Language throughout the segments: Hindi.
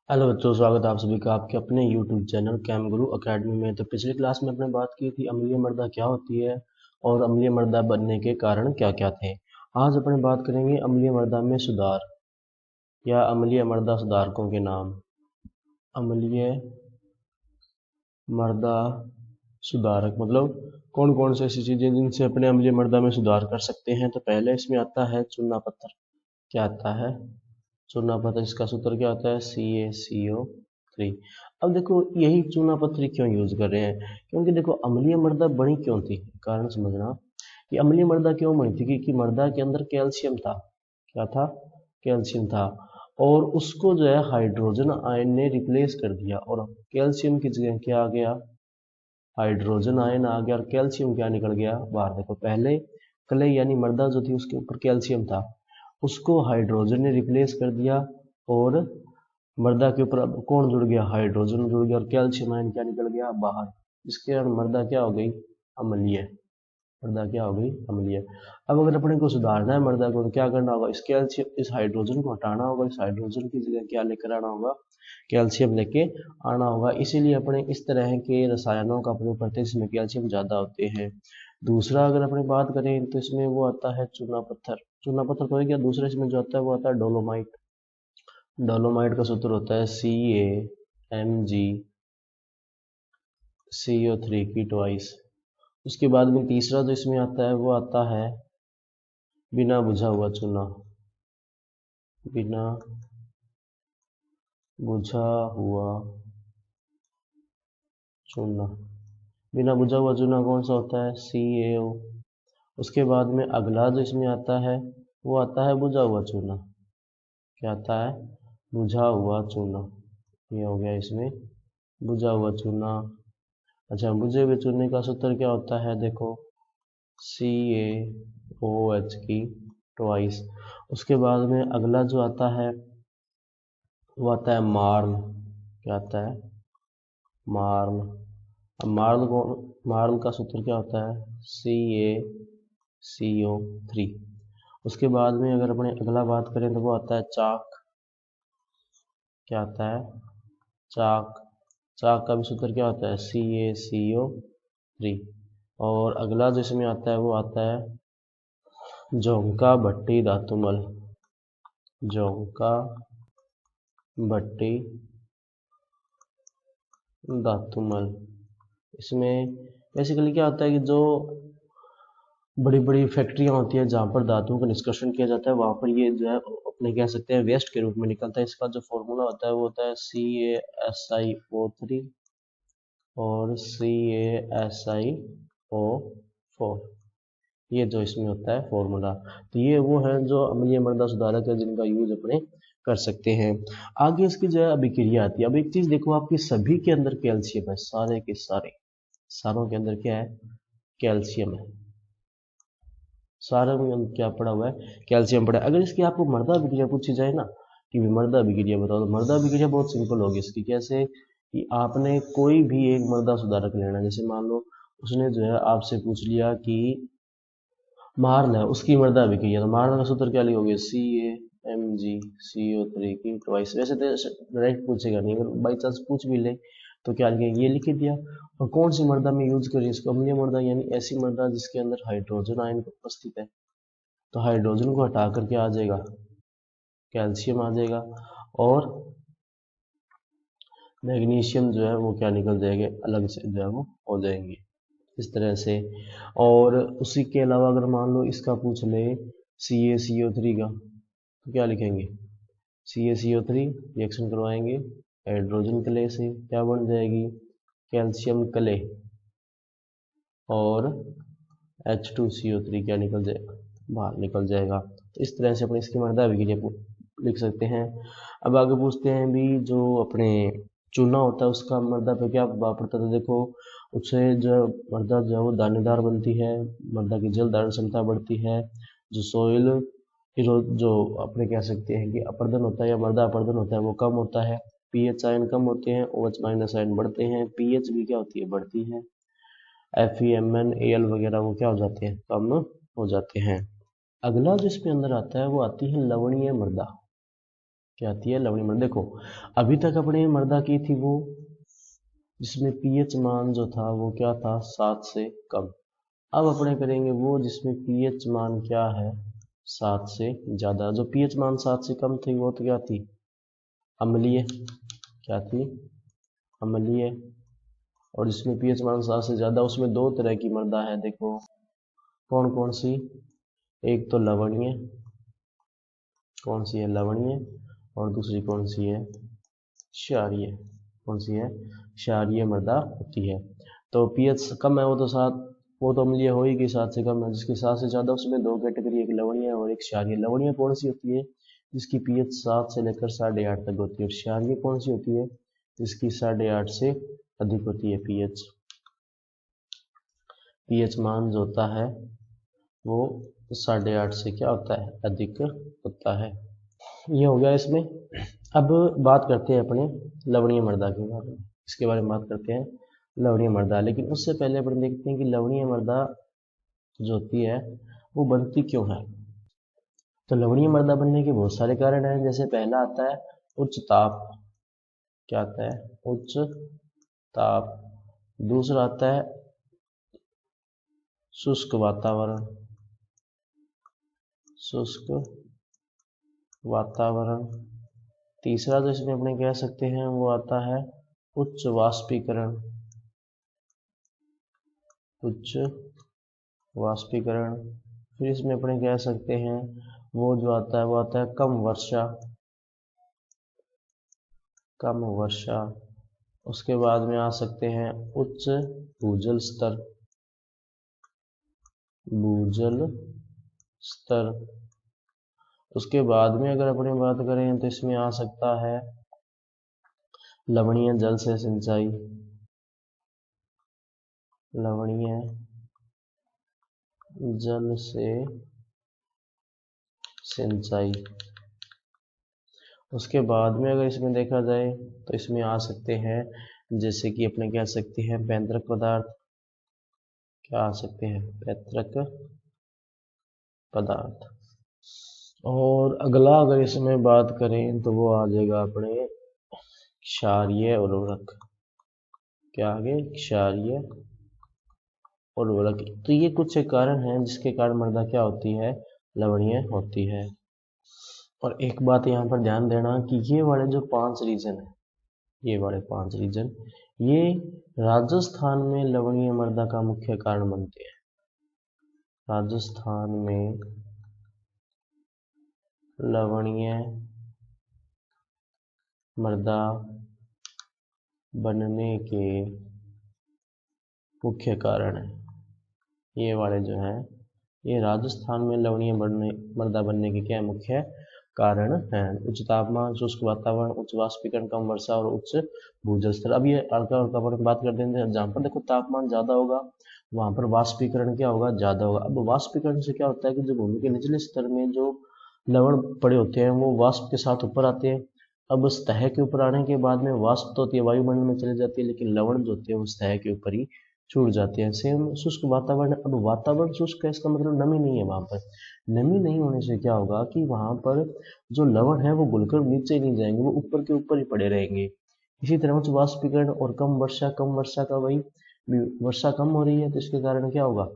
हेलो बच्चों, स्वागत है आप सभी का आपके अपने YouTube चैनल कैम गुरु अकेडमी में। तो पिछली क्लास में अपने बात की थी अम्लीय मृदा क्या होती है और अम्लीय मृदा बनने के कारण क्या क्या थे। आज अपने बात करेंगे अम्लीय मृदा में सुधार या अम्लीय मृदा सुधारकों के नाम। अम्लीय मृदा सुधारक मतलब कौन कौन सी ऐसी चीजें जिनसे अपने अम्लीय मृदा में सुधार कर सकते हैं। तो पहले इसमें आता है चूना पत्थर। क्या आता है? चूना पत्थर। इसका सूत्र क्या होता है? CaCO3। अब देखो यही चूना पत्थर क्यों यूज कर रहे हैं? क्योंकि देखो अम्लीय मृदा बनी क्यों थी, कारण समझना कि अम्लीय मृदा क्यों बनी थी। क्योंकि मृदा के अंदर कैल्शियम था। क्या था? कैल्शियम था। और उसको जो है हाइड्रोजन आयन ने रिप्लेस कर दिया और कैल्शियम की जगह क्या आ गया? हाइड्रोजन आयन आ गया और कैल्शियम क्या निकल गया बाहर। देखो पहले क्ले यानी मृदा जो थी उसके ऊपर कैल्शियम था, उसको हाइड्रोजन ने रिप्लेस कर दिया और मृदा के ऊपर अब कौन जुड़ गया? हाइड्रोजन जुड़ गया और कैल्शियम आयन क्या निकल गया बाहर। इसके कारण मृदा क्या हो गई? अम्लीय। मृदा क्या हो गई? अम्लीय। अब अगर अपने को सुधारना है मृदा को तो क्या करना होगा? इस कैल्शियम इस हाइड्रोजन को हटाना होगा। इस हाइड्रोजन की जगह क्या लेकर आना होगा? कैल्शियम लेके आना होगा। इसीलिए अपने इस तरह के रसायनों का प्रयोग करते हैं जिसमें कैल्शियम ज़्यादा होते हैं। दूसरा अगर अपने बात करें तो इसमें वो आता है चूना पत्थर। चूना पत्थर तो है क्या? दूसरा इसमें जो आता है वो आता है डोलोमाइट। डोलोमाइट का सूत्र होता है CaMgCO3 की ट्वाइस। उसके बाद में तीसरा जो इसमें आता है वो आता है बिना बुझा हुआ चूना। बिना बुझा हुआ चूना। बिना बुझा हुआ चूना कौन सा होता है? CaO। उसके बाद में अगला जो इसमें आता है वो आता है बुझा हुआ चूना। क्या आता है? बुझा हुआ चूना। ये हो गया इसमें बुझा हुआ चूना। अच्छा, बुझे हुए चूने का सूत्र क्या होता है? देखो CaOH की ट्वाइस। उसके बाद में अगला जो आता है वो आता है मार्ल। क्या आता है? मार्ल। अब मार्ल का सूत्र क्या होता है? CaCO3। उसके बाद में अगर अपने अगला बात करें तो वो आता है चाक। क्या आता है? चाक। चाक का भी सूत्र क्या होता है? CaCO3। और अगला जो इसमें आता है वो आता है जोंका भट्टी धातुमल। जोंका भट्टी धातुमल। इसमें बेसिकली क्या होता है कि जो बड़ी बड़ी फैक्ट्रियां होती है जहाँ पर धातुओं का निष्कर्षण किया जाता है वहाँ पर ये जो है अपने कह सकते हैं वेस्ट के रूप में निकलता है। इसका जो फॉर्मूला होता है वो होता है CaSiO3 और CaSiO4। ये जो इसमें होता है फॉर्मूला। तो ये वो है जो अम्लीय मृदा सुधारक है जिनका यूज अपने कर सकते हैं। आगे इसकी जो है अभिक्रिया आती है। अब एक चीज देखो, आपके सभी के अंदर कैल्शियम है। सारे के सारे सारों के अंदर क्या है? कैल्शियम है। सारे में क्या पड़ा हुआ है? कैल्शियम पड़ा है। अगर इसकी आपको मृदा अभिक्रिया पूछी जाए ना कि मृदा अभिक्रिया बताओ, तो मृदा अभिक्रिया बहुत सिंपल होगी इसकी। कैसे कि आपने कोई भी एक मृदा सुधारक लेना। जैसे मान लो उसने जो है आपसे पूछ लिया कि मार्ल है, उसकी मृदा अभिक्रिया, तो मार्ल का सूत्र क्या लिखोगे? CaMgCO3 की ट्वाइस। वैसे तो डायरेक्ट पूछेगा नहीं, अगर बाई चांस पूछ भी ले तो क्या लिखेंगे? ये लिख दिया। और कौन सी मृदा में यूज करें इसको? अम्लीय मृदा यानी ऐसी मृदा जिसके अंदर हाइड्रोजन आयन उपस्थित है। तो हाइड्रोजन को हटा कर क्या आ जाएगा? कैल्शियम आ जाएगा। और मैग्नीशियम जो है वो क्या निकल जाएंगे? अलग से जो है वो हो जाएंगे इस तरह से। और उसी के अलावा अगर मान लो इसका पूछ ले CaCO3 का, तो क्या लिखेंगे? CaCO3 रिएक्शन करवाएंगे हाइड्रोजन क्ले से, क्या बन जाएगी? Calcium clay. और H2CO3 क्या निकल जाएगा? बाहर निकल जाएगा। तो इस तरह से अपने इसकी मृदा अभिक्रिया लिख सकते हैं। अब आगे पूछते हैं भी जो अपने चूना होता है उसका मृदा पे क्या प्रभाव पड़ता है। तो देखो उससे जो मृदा जो है वो दानेदार बनती है। मृदा की जल धारण क्षमता बढ़ती है। जो सोइल जो अपने कह सकते हैं कि अपर्दन होता है या मृदा अपर्दन होता है वो कम होता है। पीएच आयन कम होते हैं, OH माइनस आयन बढ़ते हैं, पीएच भी क्या होती है? बढ़ती है। FeMn Al वगैरह वो क्या हो जाते हैं? कम हो जाते हैं। अगला जो इसमें अंदर आता है वो आती है लवणीय मृदा। क्या आती है, लवणीय मृदा। देखो अभी तक अपने मृदा की थी वो जिसमें पीएच मान जो था वो क्या था, 7 से कम। अब अपने करेंगे वो जिसमें पीएच मान क्या है, 7 से ज़्यादा। जो पीएच मान 7 से कम थी वो तो क्या थी, अम्लीय। क्या थी, अम्लीय। और जिसमें पीएच मान 7 से ज़्यादा, उसमें दो तरह की मृदा है। देखो कौन कौन सी, एक तो लवणीय, कौन सी है, लवणीय। और दूसरी कौन सी है, क्षारीय। कौन सी है, क्षारीय मृदा होती है। तो पीएच कम है वो तो 7, वो तो अम्लीय होगी, 7 से कम है। जिसकी 7 से ज़्यादा उसमें दो कैटेगरी, एक लवणीय और एक क्षारीय। लवणीय कौन सी होती है, जिसकी पीएच 7 से लेकर 8.5 तक होती है। और क्षारीय कौन सी होती है, जिसकी 8.5 से अधिक होती है पीएच। पीएच मान जो होता है वो 8.5 से क्या होता है, अधिक होता है। ये हो गया इसमें। अब बात करते हैं अपने लवणीय मृदा के बारे में, इसके बारे में बात करते हैं लवणीय मृदा। लेकिन उससे पहले अपन देखते हैं कि लवणीय मृदा जो होती है वो बनती क्यों है। तो लवणीय मृदा बनने के बहुत सारे कारण हैं। जैसे पहला आता है उच्च ताप। क्या आता है, उच्च ताप। दूसरा आता है शुष्क वातावरण, शुष्क वातावरण। तीसरा जो इसमें अपने कह सकते हैं वो आता है उच्च वाष्पीकरण, उच्च वाष्पीकरण। फिर इसमें अपने कह सकते हैं वो जो आता है वो आता है कम वर्षा, कम वर्षा। उसके बाद में आ सकते हैं उच्च भूजल स्तर, भूजल स्तर। उसके बाद में अगर अपने बात करें तो इसमें आ सकता है लवणीय जल से सिंचाई, लवणीय जल से सिंचाई। उसके बाद में अगर इसमें देखा जाए तो इसमें आ सकते हैं जैसे कि अपने कह सकते हैं पैतृक पदार्थ। क्या आ सकते हैं, पैतृक पदार्थ। और अगला अगर इसमें बात करें तो वो आ जाएगा अपने क्षारीय उर्वरक। क्या आगे, क्षारीय उर्वरक। तो ये कुछ कारण हैं जिसके कारण मृदा क्या होती है, लवणीय होती है। और एक बात यहाँ पर ध्यान देना कि ये वाले जो 5 रीजन है, ये वाले 5 रीजन, ये राजस्थान में लवणीय मृदा का मुख्य कारण बनते हैं। राजस्थान में लवणीय मृदा बनने के मुख्य कारण है। ये वाले जो हैं ये राजस्थान में लवणीय मृदा बनने के क्या मुख्य कारण हैं। उच्च तापमान, शुष्क वातावरण, उच्च वाष्पीकरण, कम वर्षा और उच्च भूजल स्तर। अब ये हल्का हल्का पर बात कर देते हैं। जहाँ पर देखो तापमान ज़्यादा होगा वहाँ पर वाष्पीकरण क्या होगा, ज़्यादा होगा। अब वाष्पीकरण से क्या होता है कि जो भूमि के निचले स्तर में जो लवण पड़े होते हैं वो वाष्प के साथ ऊपर आते हैं। अब सतह के ऊपर आने के बाद में वाष्प तो होती है, वायुमंडल में चली जाती है, लेकिन लवण जो होते हैं वो सतह के ऊपर ही छूट जाते हैं। सेम शुष्क वातावरण। अब वातावरण शुष्क है इसका मतलब नमी नहीं है वहाँ पर। नमी नहीं होने से क्या होगा कि वहाँ पर जो लवण है वो घुलकर नीचे नहीं जाएंगे, वो ऊपर के ऊपर ही पड़े रहेंगे। इसी तरह उच्च वाष्पीकरण और कम वर्षा का वही, वर्षा कम हो रही है तो इसके कारण क्या होगा,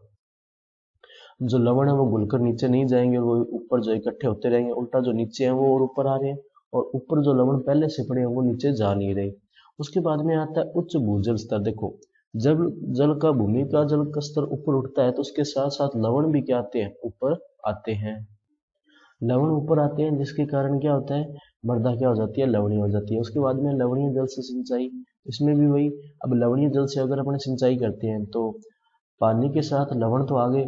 जो लवण है वो घुलकर नीचे नहीं जाएंगे और वो ऊपर जो इकट्ठे होते रहेंगे। उल्टा जो नीचे हैं वो और ऊपर आ रहे हैं और ऊपर जो लवण पहले से पड़े हैं वो नीचे जा नहीं रहे। उसके बाद में आता है उच्च भूजल स्तर। देखो जब जल का, भूमि का जल का स्तर ऊपर उठता है तो उसके साथ साथ लवण भी क्या आते हैं, ऊपर आते हैं। लवण ऊपर आते हैं जिसके कारण क्या होता है, मृदा क्या हो जाती है, लवणीय हो जाती है। उसके बाद में लवणीय जल से सिंचाई। इसमें भी वही, अब लवणीय जल से अगर अपन सिंचाई करते हैं तो पानी के साथ लवण तो आगे,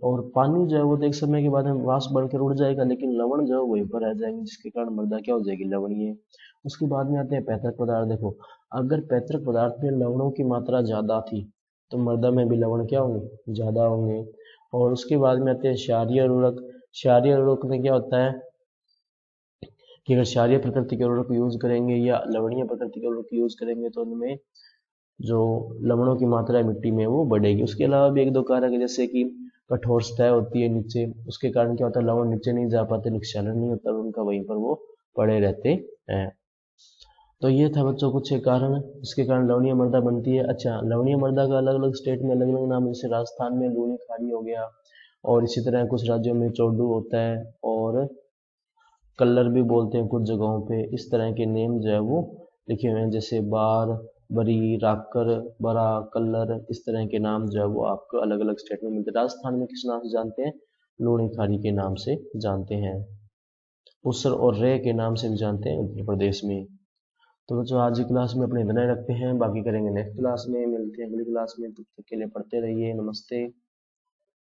और पानी जो है वो तो एक समय के बाद में वाष्प बढ़कर उड़ जाएगा, लेकिन लवण जो है वहीं पर रह जाएंगे जिसके कारण मृदा क्या हो जाएगी, लवणीय। उसके बाद में आते हैं पैतृक पदार्थ। देखो अगर पैतृक पदार्थ में लवणों की मात्रा ज्यादा थी तो मृदा में भी लवण क्या होंगे, ज्यादा होंगे। और उसके बाद में आते हैं क्षारीय उर्वरक। क्षारीय उर्वरक में क्या होता है कि अगर क्षारीय प्रकृति के उर्वरक यूज करेंगे या लवणीय प्रकृति के उर्वरक यूज करेंगे तो उनमें जो लवणों की मात्रा है मिट्टी में वो बढ़ेगी। उसके अलावा भी एक दो कारक है जैसे कि कठोर सतह होती है नीचे, उसके कारण क्या होता है लवण नीचे नहीं जा पाते, निक्षालन नहीं होता उनका, वहीं पर वो पड़े रहते हैं। तो ये था बच्चों कुछ एक कारण जिसके कारण लवणीय मृदा बनती है। अच्छा, लवणीय मृदा का अलग अलग स्टेट में अलग अलग नाम, जैसे राजस्थान में लूणी खाड़ी हो गया, और इसी तरह कुछ राज्यों में चौडू होता है, और कल्लर भी बोलते हैं कुछ जगहों पे। इस तरह के नेम जो है वो लिखे हुए हैं, जैसे बार, बरी, राकर, बरा, कल्लर, इस तरह के नाम जो है वो आपको अलग अलग स्टेट में मिलते हैं। राजस्थान में किस नाम से जानते हैं? लूणी खाड़ी के नाम से जानते हैं। उसर और रे के नाम से भी जानते हैं उत्तर प्रदेश में। तो बच्चों आज की क्लास में अपने इतना ही रखते हैं, बाकी करेंगे नेक्स्ट क्लास में। मिलते हैं अगली क्लास में, तब तक के लिए पढ़ते रहिए। नमस्ते।